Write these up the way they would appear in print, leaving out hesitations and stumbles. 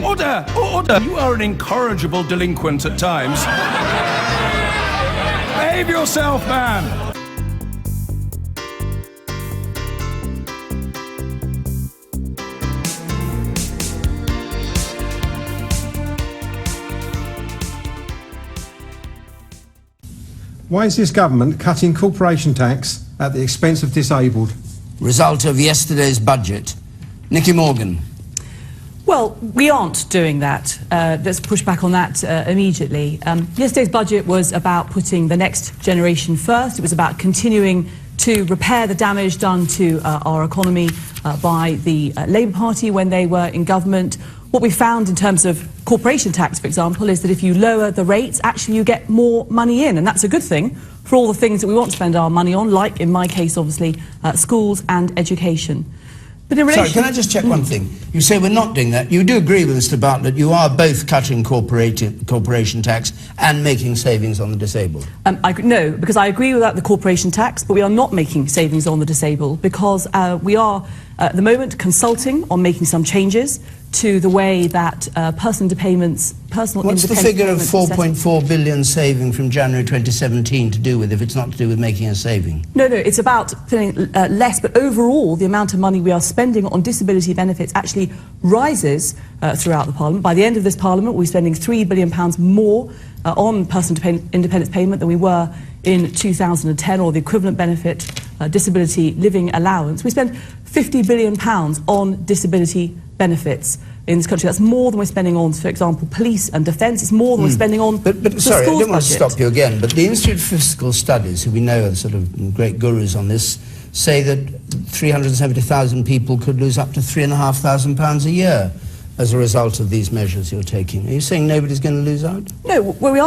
Order! Order! You are an incorrigible delinquent at times. Behave yourself, man! Why is this government cutting corporation tax at the expense of disabled? Result of yesterday's budget. Nicky Morgan. Well, we aren't doing that. Let's push back on that immediately. Yesterday's budget was about putting the next generation first. It was about continuing to repair the damage done to our economy by the Labour Party when they were in government. What we found in terms of corporation tax, for example, is that if you lower the rates, actually you get more money in, and that's a good thing for all the things that we want to spend our money on, like, in my case, obviously, schools and education. But in relation... Sorry, can I just check one thing? You say we're not doing that. You do agree with Mr. Bartlett, you are both cutting corporation tax and making savings on the disabled? No, because I agree with the corporation tax, but we are not making savings on the disabled because we are, at the moment, consulting on making some changes to the way that personal independence What's the figure of 4.4 billion saving from January 2017 to do with, if it's not to do with making a saving? No, it's about spending less, but overall the amount of money we are spending on disability benefits actually rises throughout the Parliament. By the end of this Parliament, we're spending £3 billion more on personal independence payment than we were in 2010, or the equivalent benefit disability living allowance. We spend £50 billion on disability benefits in this country. That's more than we're spending on, for example, police and defence. It's more than we're spending on But sorry, I don't want to stop you again, but the Institute for Fiscal Studies, who we know are sort of great gurus on this, say that 370,000 people could lose up to £3,500 a year as a result of these measures you're taking. Are you saying nobody's going to lose out? No, what we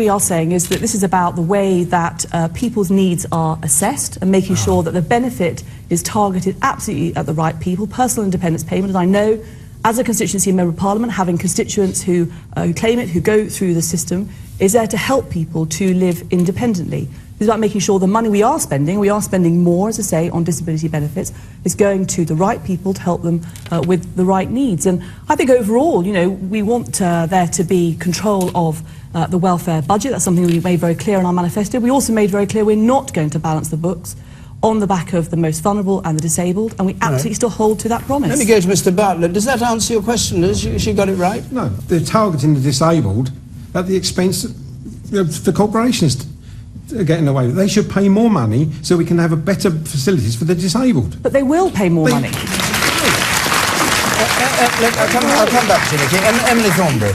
are saying is that this is about the way that people's needs are assessed and making sure that the benefit is targeted absolutely at the right people. Personal independence payment, as I know, as a constituency member of Parliament, having constituents who claim it, who go through the system, is there to help people to live independently. It's about making sure the money we are spending more, as I say, on disability benefits, is going to the right people to help them with the right needs. And I think overall, you know, we want there to be control of the welfare budget. That's something we made very clear in our manifesto. We also made very clear we're not going to balance the books on the back of the most vulnerable and the disabled, and we absolutely still hold to that promise. Let me go to Mr. Bartlett. Does that answer your question, Liz? She got it right? No, they're targeting the disabled at the expense of the corporations getting away with it. They should pay more money so we can have a better facilities for the disabled. But they will pay more money. I'll come back to you, Nicky. Emily Thornberry.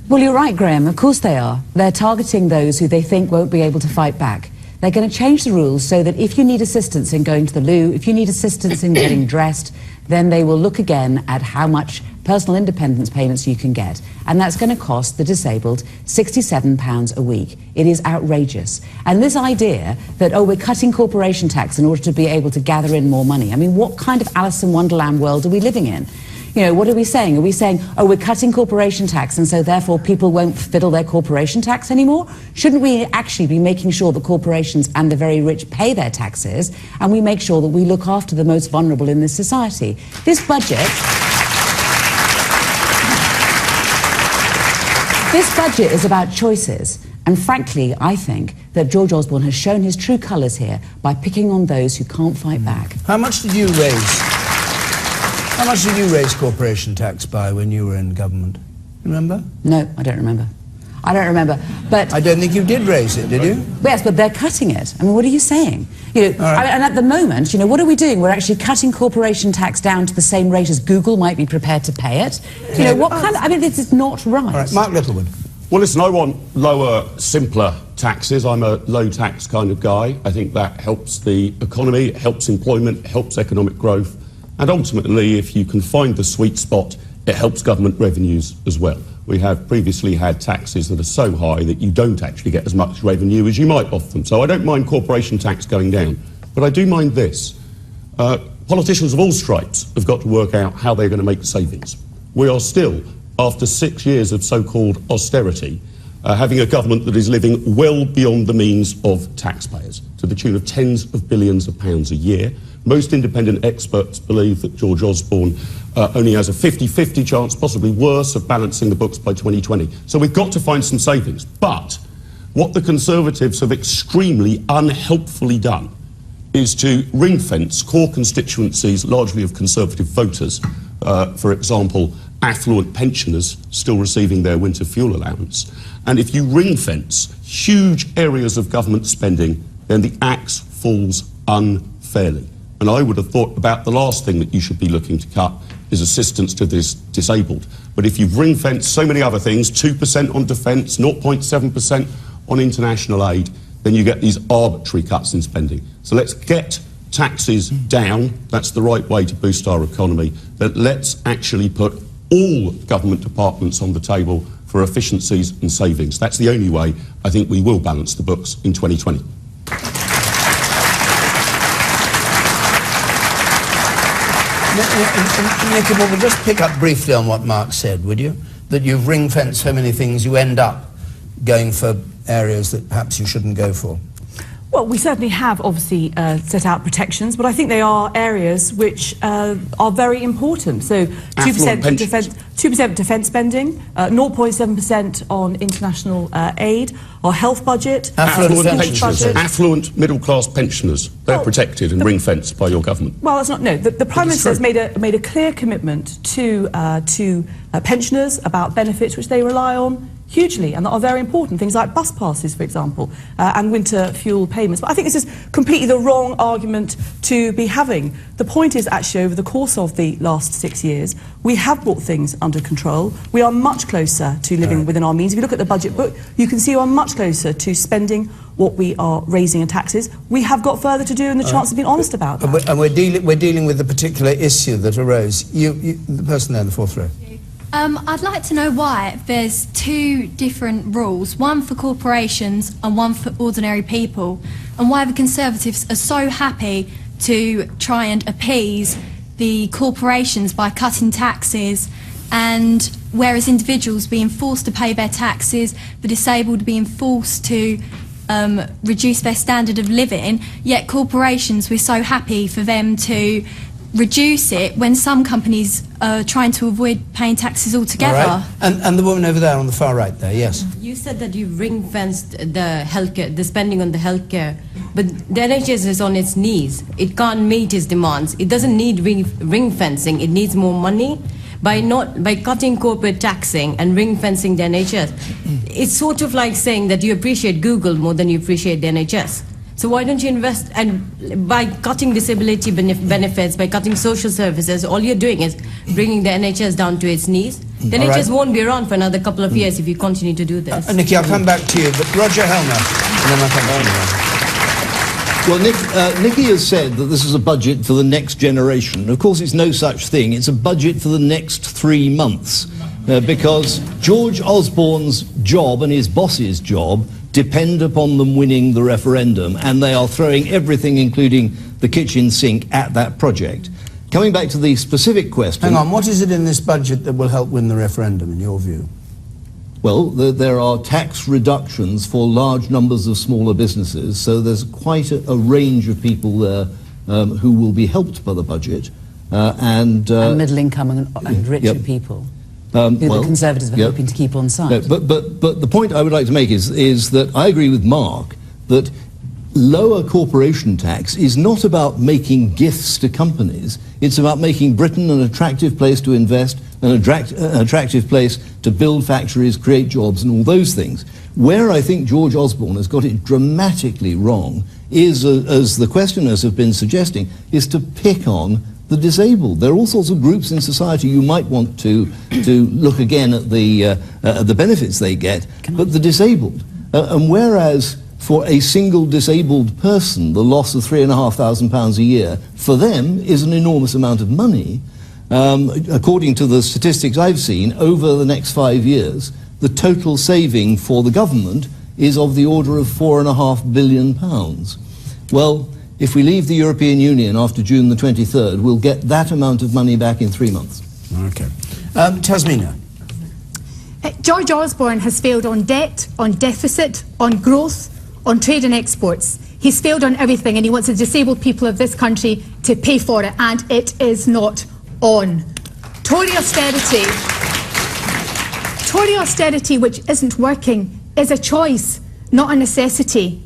Well, you're right, Graham. Of course they are. They're targeting those who they think won't be able to fight back. They're going to change the rules so that if you need assistance in going to the loo, if you need assistance in getting dressed, then they will look again at how much personal independence payments you can get. And that's going to cost the disabled £67 a week. It is outrageous. And this idea that, oh, we're cutting corporation tax in order to be able to gather in more money. I mean, what kind of Alice in Wonderland world are we living in? You know, what are we saying? Are we saying, oh, we're cutting corporation tax and so therefore people won't fiddle their corporation tax anymore? Shouldn't we actually be making sure that corporations and the very rich pay their taxes, and we make sure that we look after the most vulnerable in this society? This budget is about choices. And frankly, I think that George Osborne has shown his true colours here by picking on those who can't fight back. How much did you raise corporation tax by when you were in government? Remember? No, I don't remember. I don't remember. But I don't think you did raise it, did you? Yes, but they're cutting it. I mean, what are you saying? You know, right. and at the moment, you know, what are we doing? We're actually cutting corporation tax down to the same rate as Google might be prepared to pay it. You know, what kind of... I mean, this is not right. All right, Mark Littlewood. Well, listen, I want lower, simpler taxes. I'm a low-tax kind of guy. I think that helps the economy, it helps employment, helps economic growth. And ultimately, if you can find the sweet spot, it helps government revenues as well. We have previously had taxes that are so high that you don't actually get as much revenue as you might off them. So I don't mind corporation tax going down. But I do mind this. Politicians of all stripes have got to work out how they're going to make savings. We are still, after 6 years of so-called austerity, having a government that is living well beyond the means of taxpayers, to the tune of tens of billions of pounds a year. Most independent experts believe that George Osborne only has a 50-50 chance, possibly worse, of balancing the books by 2020. So we've got to find some savings. But what the Conservatives have extremely unhelpfully done is to ring-fence core constituencies, largely of Conservative voters, for example, affluent pensioners still receiving their winter fuel allowance. And if you ring-fence huge areas of government spending, then the axe falls unfairly. And I would have thought about the last thing that you should be looking to cut is assistance to this disabled. But if you've ring-fenced so many other things, 2% on defence, 0.7% on international aid, then you get these arbitrary cuts in spending. So let's get taxes down. That's the right way to boost our economy. But let's actually put all government departments on the table for efficiencies and savings. That's the only way I think we will balance the books in 2020. Nicky, we'll just pick up briefly on what Mark said, would you? That you've ring-fenced so many things, you end up going for areas that perhaps you shouldn't go for. Well, we certainly have obviously set out protections, but I think they are areas which are very important. So 2% defence spending, 0.7% on international aid, our health budget, affluent middle-class pensioners, they're protected and ring-fenced by your government. Well, that's not, no. The Prime Minister has made a clear commitment to pensioners about benefits which they rely on hugely and that are very important, things like bus passes, for example, and winter fuel payments. But I think this is completely the wrong argument to be having. The point is actually over the course of the last 6 years, we have brought things under control. We are much closer to living within our means. If you look at the budget book, you can see we are much closer to spending what we are raising in taxes. We have got further to do, and the chance of being honest about that. And we're dealing with the particular issue that arose. The person there in the fourth row. I'd like to know why there's two different rules, one for corporations and one for ordinary people, and why the Conservatives are so happy to try and appease the corporations by cutting taxes, and whereas individuals being forced to pay their taxes, the disabled being forced to reduce their standard of living, yet corporations, we're so happy for them to reduce it when some companies are trying to avoid paying taxes altogether. All right. And the woman over there on the far right there, yes. You said that you ring-fenced the healthcare, the spending on the healthcare, but the NHS is on its knees. It can't meet its demands. It doesn't need ring-fencing. It needs more money. By cutting corporate taxing and ring-fencing the NHS, it's sort of like saying that you appreciate Google more than you appreciate the NHS. So why don't you invest, and by cutting disability benefits, by cutting social services, all you're doing is bringing the NHS down to its knees. The NHS won't be around for another couple of years if you continue to do this. Nicky, I'll come back to you, but Roger Helmer, and then I'll come back to you. Well, Nicky has said that this is a budget for the next generation. Of course, it's no such thing. It's a budget for the next 3 months, because George Osborne's job and his boss's job depend upon them winning the referendum, and they are throwing everything, including the kitchen sink, at that project. Coming back to the specific question... Hang on, what is it in this budget that will help win the referendum, in your view? Well, there are tax reductions for large numbers of smaller businesses, so there's quite a range of people there who will be helped by the budget. And middle income and richer people. Who the Conservatives are hoping to keep on side. No, but the point I would like to make is that I agree with Mark that lower corporation tax is not about making gifts to companies. It's about making Britain an attractive place to invest, an attractive place to build factories, create jobs and all those things. Where I think George Osborne has got it dramatically wrong is, as the questioners have been suggesting, is to pick on the disabled. There are all sorts of groups in society you might want to look again at the benefits they get, but the disabled. And whereas for a single disabled person, the loss of £3,500 a year, for them is an enormous amount of money, according to the statistics I've seen, over the next 5 years, the total saving for the government is of the order of £4.5 billion. Well, if we leave the European Union after June the 23rd, we'll get that amount of money back in 3 months. Okay. Tasmina. George Osborne has failed on debt, on deficit, on growth, on trade and exports. He's failed on everything, and he wants the disabled people of this country to pay for it, and it is not on. Tory austerity, which isn't working, is a choice, not a necessity.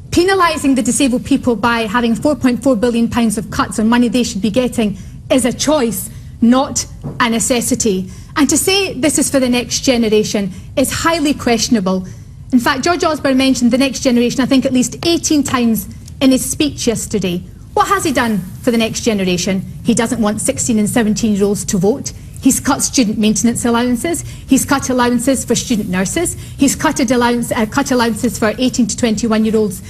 Penalising the disabled people by having £4.4 billion of cuts on money they should be getting is a choice, not a necessity. And to say this is for the next generation is highly questionable. In fact, George Osborne mentioned the next generation, I think, at least 18 times in his speech yesterday. What has he done for the next generation? He doesn't want 16 and 17-year-olds to vote. He's cut student maintenance allowances. He's cut allowances for student nurses. He's cut allowances for 18 to 21-year-olds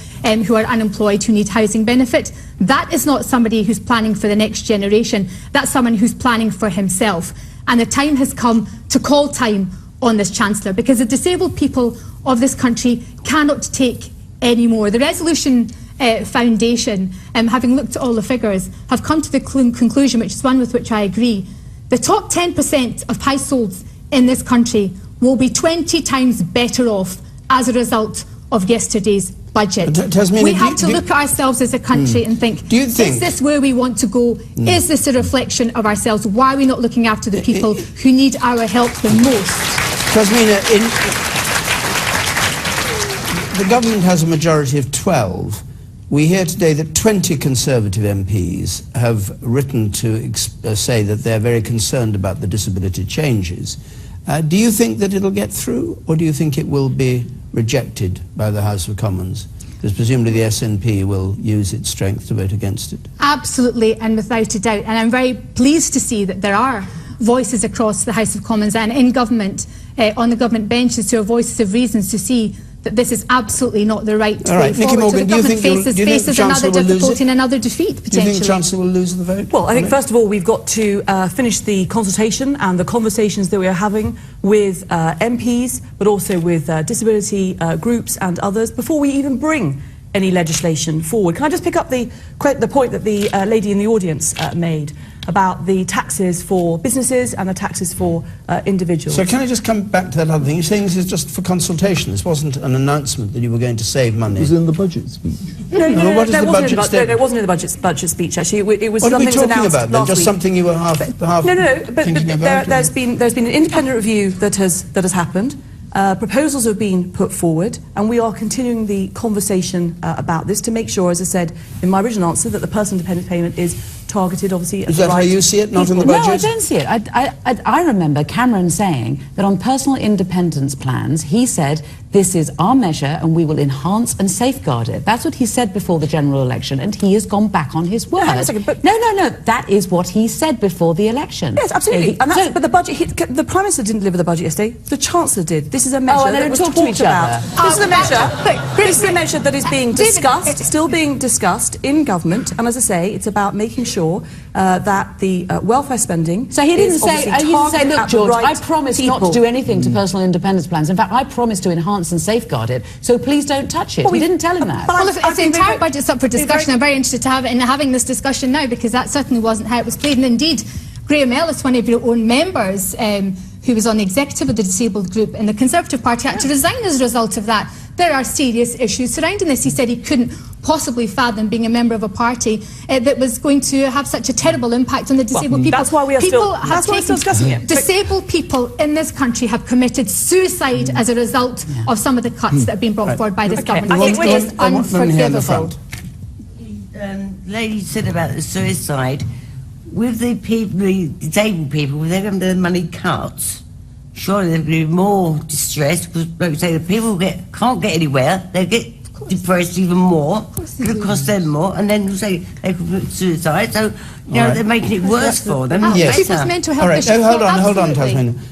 who are unemployed, who need housing benefit. That is not somebody who's planning for the next generation. That's someone who's planning for himself. And the time has come to call time on this Chancellor, because the disabled people of this country cannot take any more. The Resolution Foundation, having looked at all the figures, have come to the conclusion, which is one with which I agree. The top 10% of households in this country will be 20 times better off as a result of yesterday's budget. We have to look at ourselves as a country and think, is this where we want to go? Is this a reflection of ourselves? Why are we not looking after the people who need our help the most? Tasmina, the government has a majority of 12. We hear today that 20 Conservative MPs have written to say that they're very concerned about the disability changes. Do you think that it'll get through, or do you think it will be rejected by the House of Commons? Because presumably the SNP will use its strength to vote against it. Absolutely, and without a doubt. And I'm very pleased to see that there are voices across the House of Commons and in government, on the government benches, who are voices of reasons to see that this is absolutely not the right way forward. Morgan, so the government faces another difficulty and another defeat, potentially. Do you think the Chancellor will lose the vote? Well, I think, first of all, we've got to finish the consultation and the conversations that we are having with MPs, but also with disability groups and others, before we even bring any legislation forward. Can I just pick up the point that the lady in the audience made about the taxes for businesses and the taxes for individuals? So can I just come back to that other thing? You're saying this is just for consultation. This wasn't an announcement that you were going to save money. It was in the budget speech. No, what is the budget statement? No, it wasn't in the budget speech, actually. It was what are we something talking announced about then? last Just week. something you were half but thinking about? there's been an independent review that has happened. Proposals have been put forward, and we are continuing the conversation about this to make sure, as I said in my original answer, that the personal dependent payment is targeted, obviously, at Is the that how right you see it, not in the budget? No, I don't see it. I remember Cameron saying that on personal independence plans, he said, this is our measure and we will enhance and safeguard it. That's what he said before the general election, and he has gone back on his word. Hang on a second, but No, that is what he said before the election. Yes, absolutely. But the budget, the Prime Minister didn't deliver the budget yesterday. The Chancellor did. This is a measure and they that was don't talk to talked each about. other. This is a measure. This is a measure that is being discussed, still being discussed in government. And as I say, it's about making sure that the welfare spending. So he didn't is say, obviously look, targeted at the George, right I promise people. not to do anything to personal independence plans. In fact, I promise to enhance and safeguard it. So please don't touch it. We didn't tell him that. Well, if the entire budget's up for discussion, I'm very interested to have it in having this discussion now, because that certainly wasn't how it was played. And indeed, Graham Ellis, one of your own members, who was on the executive of the disabled group in the Conservative Party, had to resign as a result of that. There are serious issues surrounding this. He said he couldn't possibly fathom being a member of a party that was going to have such a terrible impact on the disabled people. That's why we are still discussing it. Disabled people in this country have committed suicide as a result of some of the cuts that have been brought forward by this government. I think it is unforgivable. Lady said about the suicide. With the people, the disabled people, with their money cut, surely they'll be more distressed, because, like you say, the people can't get anywhere, they get depressed even more, it'll cost them more, and then you say they could commit suicide, so, you know, they're making it worse for them, not better. People's mental health issues. Hold on, Tasmania.